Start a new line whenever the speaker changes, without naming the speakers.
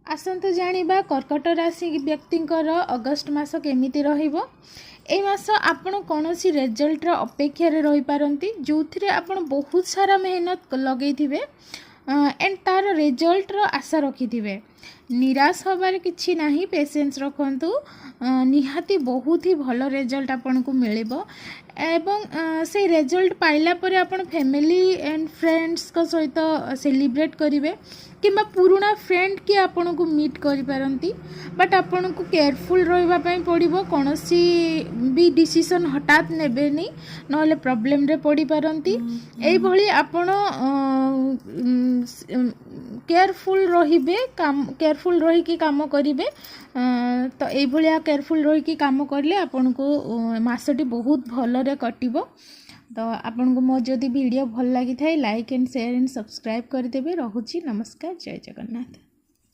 आसतु जानिबा कर्कट राशि व्यक्तिंकर अगस्ट मास केमिति रहिबो। ए मास आपण कौनसी रिजल्ट अपेक्षा रही पारंती जो थी आपण बहुत सारा मेहनत लगेइथिबे एंड तार रिजल्ट आशा रखिथिबे। निराश होबार किछि नाही, पेशेंस रखंतु, निहाती बहुत ही भल रिजल्ट आपन को मिलिबो। एवं से रिजल्ट पाइला परे आपण फैमिली एंड फ्रेंड्स को सहित सेलिब्रेट करिवे किंबा पुराना फ्रेंड की आपन को मीट करि पारंती। बट आपन को केयरफुल रहिबा पई पड़िबो, कोनोसी भी डिसीजन हठात नेबेनी नले प्रॉब्लम रे पड़ी पारंती। एई भली आपन केयरफुल रहिबे, केयरफुल रही कि काम करिवे। तो एई भलिया केयरफुल रही कि काम करले आपन को मासटी बहुत भलरे कटिबो। तो आपन को मो जदि वीडियो भल लागि थाए like and share and subscribe कर देबे। रहुची, नमस्कार, जय जगन्नाथ।